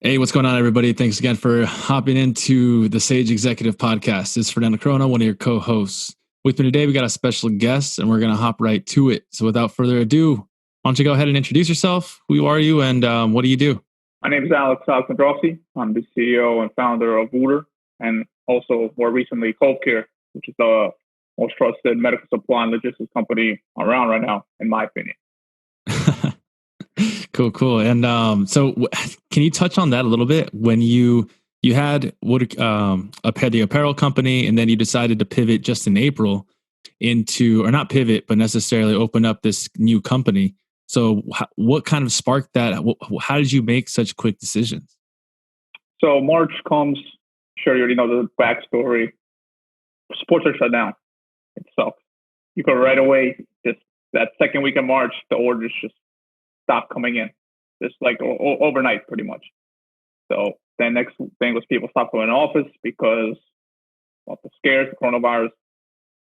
Hey, what's going on, everybody? Thanks again for hopping into the Sage Executive Podcast. This is Fernando Corona, one of your co-hosts. With me today, we got a special guest, and we're going to hop right to it. So without further ado, why don't you go ahead and introduce yourself? Who are you, and what do you do? My name is Aleksandrovski. I'm the CEO and founder of Wooter, and also more recently CovCare, which is the most trusted medical supply and logistics company around right now, in my opinion. Cool. And can you touch on that a little bit? When you had the apparel company, and then you decided to pivot just in April into, or not pivot, but necessarily open up this new company. So what kind of sparked that? How did you make such quick decisions? So March comes, sure you already know the backstory. Sports are shut down. It sucks. You go right away, just that second week of March, the orders just stop coming in, just like overnight, pretty much. So then next thing was people stopped going to office because of the scares, the coronavirus,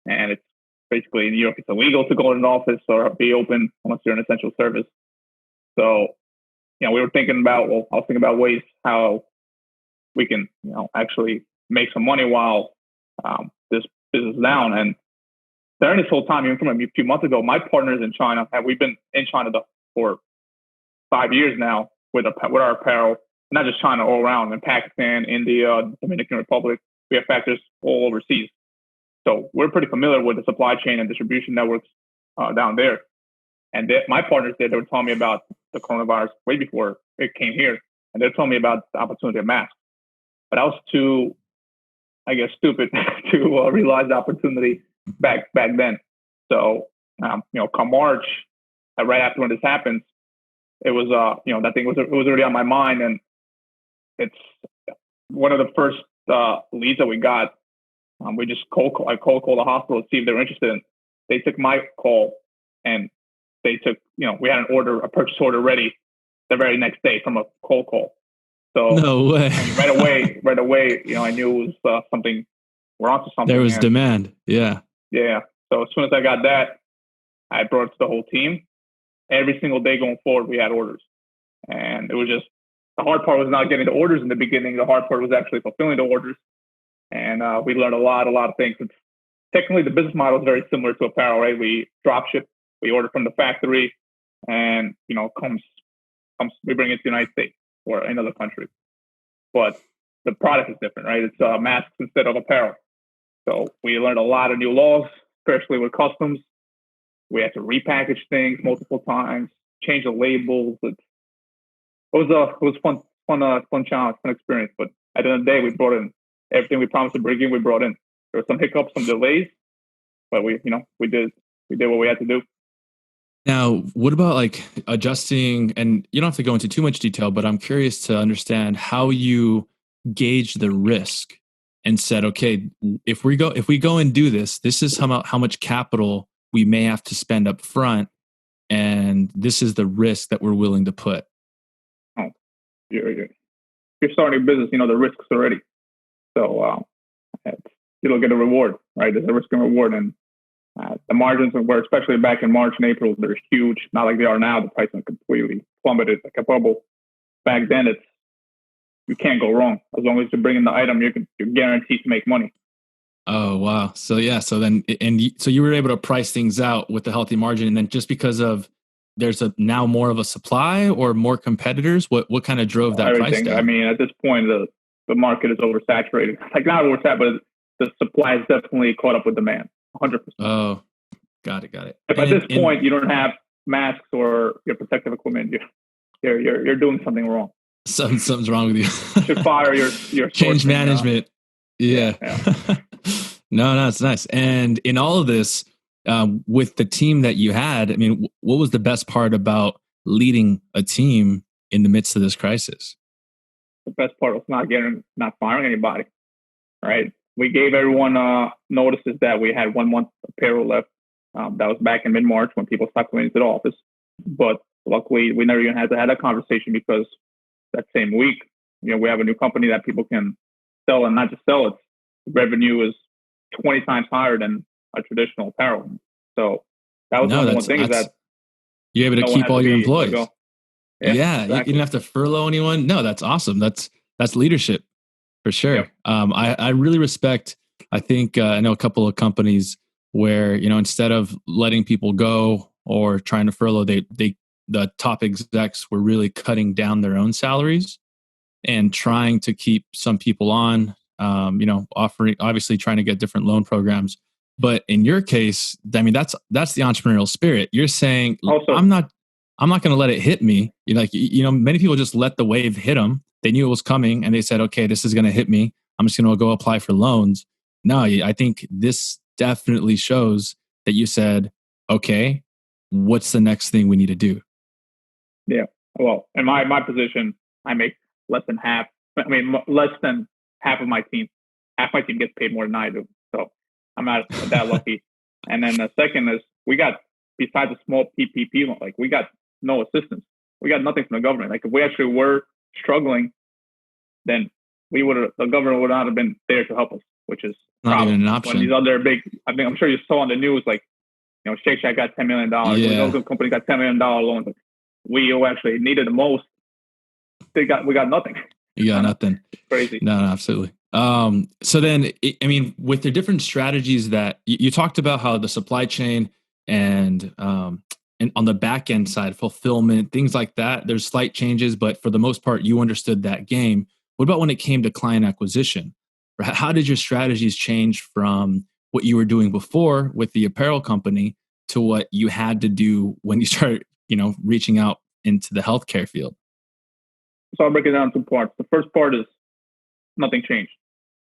and it's basically in New York, it's illegal to go to an office or be open unless you're an essential service. So, we were thinking about, I was thinking about ways how we can, actually make some money while this business is down. And during this whole time, even from a few months ago, my partners in China, we've been in China for 5 years now with our apparel, not just China, all around, in Pakistan, India, Dominican Republic. We have factories all overseas. So we're pretty familiar with the supply chain and distribution networks down there. And my partners there, they were telling me about the coronavirus way before it came here. And they're telling me about the opportunity of masks. But I was too, stupid to realize the opportunity back then. So, come March, right after when this happens, it was, that thing it was already on my mind. And it's one of the first leads that we got. We just cold called the hospital to see if they were interested. They took my call, and they took, we had a purchase order ready the very next day from a cold call. So no way. right away, I knew it was something. We're onto something. There was demand. Yeah. Yeah. So as soon as I got that, I brought it to the whole team. Every single day going forward, we had orders. And it was just, the hard part was not getting the orders in the beginning. The hard part was actually fulfilling the orders. And we learned a lot of things. Technically, the business model is very similar to apparel, right? We drop ship, we order from the factory, and, we bring it to the United States or another country. But the product is different, right? It's masks instead of apparel. So we learned a lot of new laws, especially with customs. We had to repackage things multiple times, change the labels. It was fun challenge, fun experience. But at the end of the day, we brought in everything we promised to bring in. We brought in. There were some hiccups, some delays, but we did what we had to do. Now, what about like adjusting? And you don't have to go into too much detail, but I'm curious to understand how you gauge the risk and said, okay, if we go and do this, this is how much capital we may have to spend up front, and this is the risk that we're willing to put. Oh, you're starting a business, the risks already. So you don't get a reward, right? There's a risk and reward, and the margins were, especially back in March and April, they're huge. Not like they are now. The pricing completely plummeted like a bubble. Back then, you can't go wrong. As long as you bring in the item, you're guaranteed to make money. Oh, wow. So yeah. So you were able to price things out with a healthy margin. And then just because of there's now more of a supply or more competitors, what kind of drove that price down? I mean, at this point, the market is oversaturated. Like not oversaturated, but the supply is definitely caught up with demand. 100%. Oh, got it. If at this point you don't have masks or your protective equipment, you're doing something wrong. Something's wrong with you. You should fire your change management. Yeah. No, it's nice. And in all of this, with the team that you had, I mean, what was the best part about leading a team in the midst of this crisis? The best part was not firing anybody, right? We gave everyone notices that we had 1 month of payroll left. That was back in mid-March when people stopped going into the office. But luckily, we never even had to have that conversation because that same week, we have a new company that people can sell, and not just sell it. Revenue is 20 times higher than a traditional apparel. So that was one thing is that you're able to keep all your employees. Yeah, Yeah, you didn't exactly. have to furlough anyone. No, that's awesome. That's leadership for Yep. sure. I really respect. I think I know a couple of companies where instead of letting people go or trying to furlough, they the top execs were really cutting down their own salaries and trying to keep some people on. Offering, obviously trying to get different loan programs. But in your case, I mean, that's the entrepreneurial spirit. You're saying Also, I'm not going to let it hit me. Many people just let the wave hit them. They knew it was coming and they said, okay, this is going to hit me. I'm just going to go apply for loans. No, I think this definitely shows that you said, okay, what's the next thing we need to do? yeah. Well, in my position, I make less than half. I mean, less than half of my team. Half my team gets paid more than I do. So I'm not that lucky. And then the second is we got, besides a small PPP loan, like we got no assistance. We got nothing from the government. Like if we actually were struggling, then the government would not have been there to help us, which is a Not even problem. an When these option. other big, I think I'm sure you saw on the news, like Shake Shack got $10 million. These Yeah, other companies got $10 million loans. Like, we who actually needed the most, we got nothing. you got I know, nothing. it's crazy. No, absolutely. So then, I mean, with the different strategies that you talked about, how the supply chain and on the back end side, fulfillment, things like that, there's slight changes, but for the most part, you understood that game. What about when it came to client acquisition? How did your strategies change from what you were doing before with the apparel company to what you had to do when you started, reaching out into the healthcare field? So I'll break it down in two parts. The first part is nothing changed.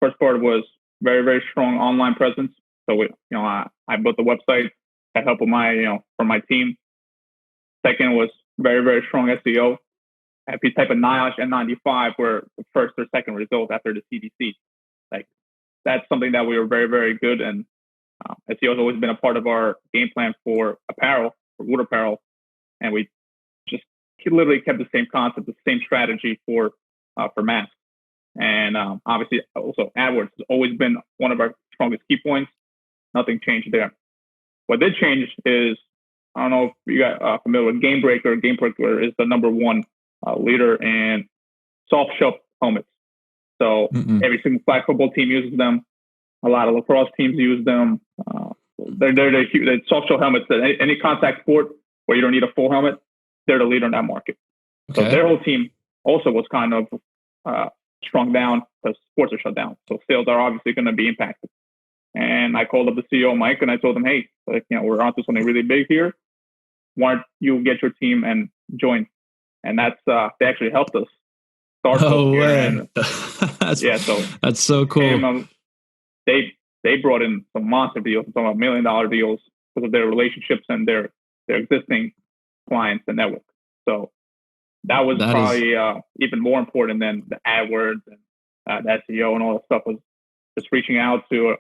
First part was very, very strong online presence. So I built the website, had help with from my team. Second was very, very strong SEO. If you type in NIOSH N95, we're the first or second result after the CDC. Like that's something that we were very, very good. And SEO has always been a part of our game plan for apparel, for Wooter Apparel. And we just literally kept the same concept, the same strategy for masks. And obviously, also AdWords has always been one of our strongest key points. Nothing changed there. What did change is, I don't know if you got familiar with Game Breaker. Game Breaker is the number one leader in soft shell helmets. So every single flag football team uses them. A lot of lacrosse teams use them. They're soft shell helmets. Any contact sport where you don't need a full helmet, they're the leader in that market. Okay. So their whole team also was kind of strung down because sports are shut down. So sales are obviously going to be impacted. And I called up the CEO, Mike, and I told him, hey, we're onto something really big here. Why don't you get your team and join? And that's they actually helped us start CovCare. And that's so cool. And, they brought in some monster deals, some $1 million deals because of their relationships and their existing clients and network. So that was probably even more important than the AdWords and the SEO and all that stuff. Was just reaching out to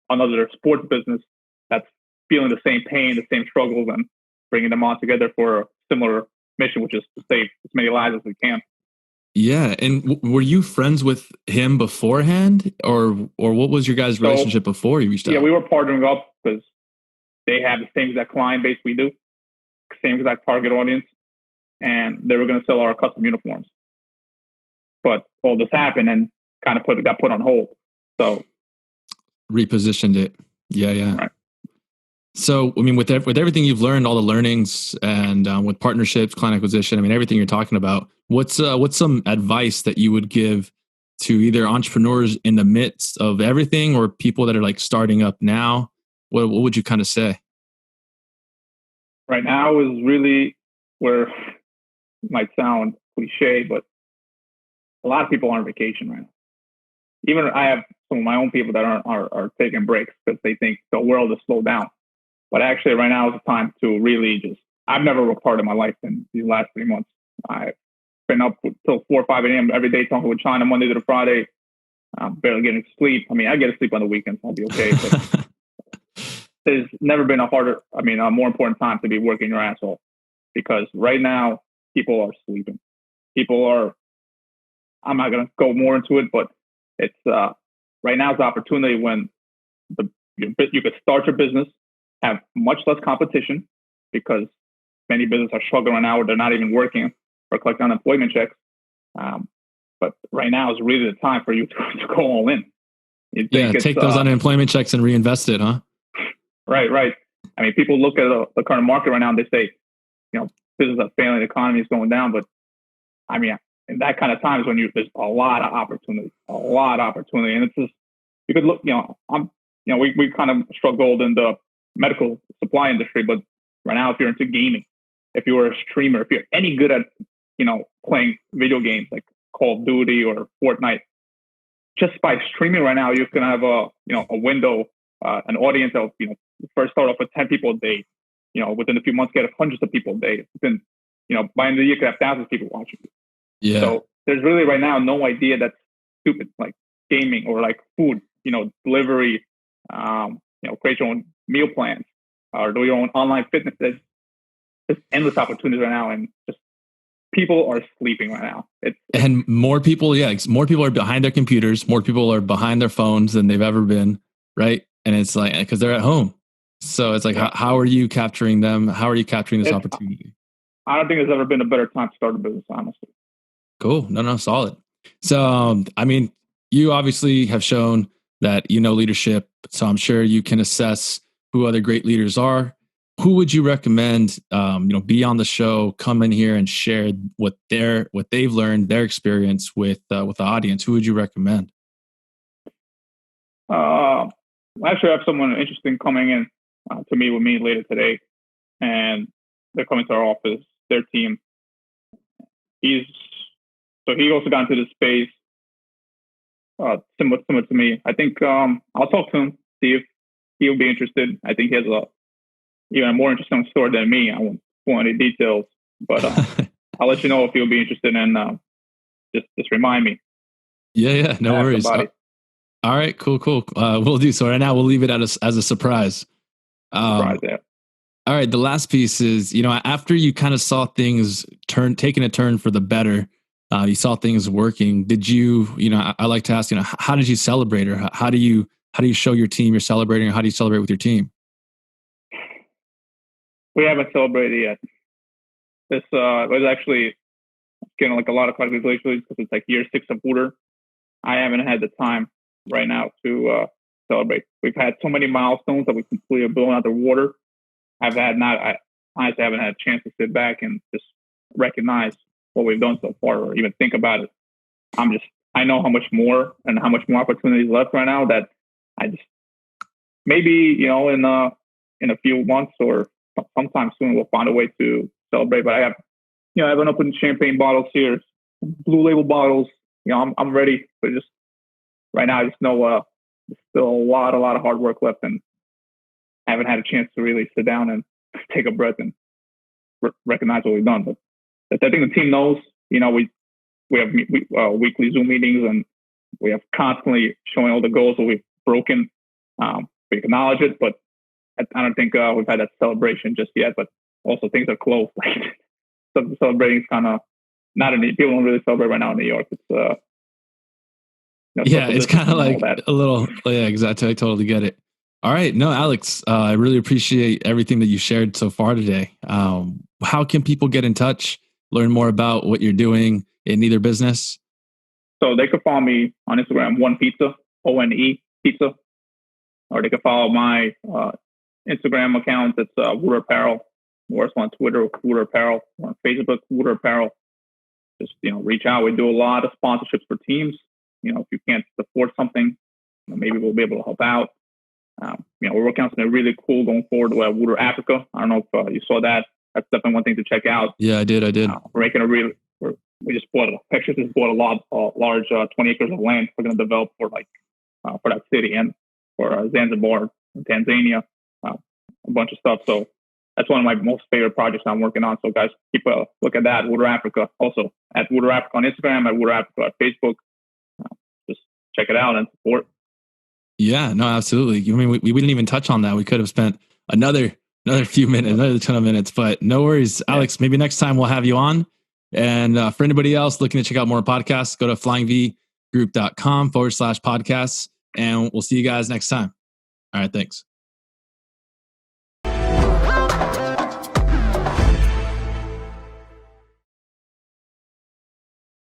another sports business that's feeling the same pain, the same struggles, and bringing them all together for a similar mission, which is to save as many lives as we can. Yeah, and were you friends with him beforehand, or what was your guys' relationship before you reached out? Yeah, we were partnering up because they have the same exact client base we do, same exact target audience, and they were going to sell our custom uniforms. But all this happened and kind of got put on hold. So repositioned it. Yeah. Right. So, I mean, with everything you've learned, all the learnings, and with partnerships, client acquisition, I mean, everything you're talking about, what's some advice that you would give to either entrepreneurs in the midst of everything or people that are like starting up now? What would you kind of say? Right now is really where it might sound cliche, but a lot of people are on vacation right now. Even I have some of my own people that are taking breaks because they think the world has slowed down. But actually, right now is the time to really I've never worked hard in my life in these last 3 months. I've been up till 4 or 5 a.m. every day talking with China Monday to Friday. I'm barely getting sleep. I mean, I get to sleep on the weekends. I'll be okay. But there's never been a more important time to be working your ass off because right now people are sleeping. I'm not going to go more into it, but it's right now is the opportunity when you could start your business, have much less competition because many businesses are struggling right now or they're not even working. or collect unemployment checks. But right now is really the time for you to go all in. Take those unemployment checks and reinvest it, huh? Right. I mean, people look at the current market right now and they say, business is failing, the economy is going down. But I mean, in that kind of times when there's a lot of opportunity, and it's just, you could look, we kind of struggled in the medical supply industry, but right now, if you're into gaming, if you're a streamer, if you're any good at, playing video games like Call of Duty or Fortnite, just by streaming right now, you can have a window, an audience of, first start off with 10 people a day, within a few months, get hundreds of people a day. Then, by the end of the year, you could have thousands of people watching you. Yeah. So there's really right now no idea that's stupid, like gaming or like food, delivery, create your own meal plans or do your own online fitness. There's endless opportunities right now, and just people are sleeping right now. And more people are behind their computers. More people are behind their phones than they've ever been, right? And it's like, because they're at home. So it's like, how are you capturing them? How are you capturing this opportunity? I don't think there's ever been a better time to start a business, honestly. Cool. No, solid. So, I mean, you obviously have shown that leadership. So I'm sure you can assess who other great leaders are. Who would you recommend, be on the show, come in here and share what they've learned, their experience with the audience? Who would you recommend? I actually have someone interesting coming in to meet with me later today, and they're coming to our office. Their team. He also got into the space similar to me. I think I'll talk to him, see if he'll be interested. I think he has even a more interesting story than me. I won't go into any details, but I'll let you know if he'll be interested, and just remind me. Yeah, no worries. All right, cool. We'll do so. Right now, we'll leave it as a surprise. Yeah. All right, the last piece is, after you kind of saw things taking a turn for the better, you saw things working. Did you, I like to ask, how did you celebrate, or how do you show your team you're celebrating, or how do you celebrate with your team? We haven't celebrated yet. This was actually getting like a lot of congratulations because it's like year 6 of Wooter. I haven't had the time right now to celebrate. We've had so many milestones that we completely blown out the water. I honestly haven't had a chance to sit back and just recognize what we've done so far, or even think about it. I know how much more opportunities left right now that I just maybe in a few months or sometime soon we'll find a way to celebrate. But I have an open champagne bottles here, blue label bottles. I'm ready, but just right now I just know there's still a lot of hard work left, and I haven't had a chance to really sit down and take a breath and recognize what we've done. But I think the team knows. We have weekly Zoom meetings, and we have constantly showing all the goals that we've broken. We acknowledge it, but I don't think we've had that celebration just yet. But also things are close. So celebrating is kind of not in people don't really celebrate right now in New York. It's it's kind of like a little. Yeah, exactly. I totally get it. All right. No, Alex, I really appreciate everything that you shared so far today. How can people get in touch, learn more about what you're doing in either business? So they could follow me on Instagram, One Pizza, ONE Pizza, or they could follow my Instagram account. It's Wooter Apparel. We're also on Twitter, Wooter Apparel. We're on Facebook, Wooter Apparel. Just reach out. We do a lot of sponsorships for teams. If you can't support something, maybe we'll be able to help out. We're working on something really cool going forward with Wooter Africa. I don't know if you saw that. That's definitely one thing to check out. Yeah, I did. We're making we just bought a large 20 acres of land we're going to develop for that city and for Zanzibar and Tanzania, a bunch of stuff. So that's one of my most favorite projects I'm working on. So guys, keep a look at that. Wooter Africa, also at Wooter Africa on Instagram, at Wooter Africa on Facebook. Just check it out and support. Yeah, no, absolutely. I mean, we didn't even touch on that. We could have spent another few minutes, another ton of minutes, but no worries. Yeah. Alex, maybe next time we'll have you on. And for anybody else looking to check out more podcasts, go to flyingvgroup.com/podcasts, and we'll see you guys next time. All right, thanks.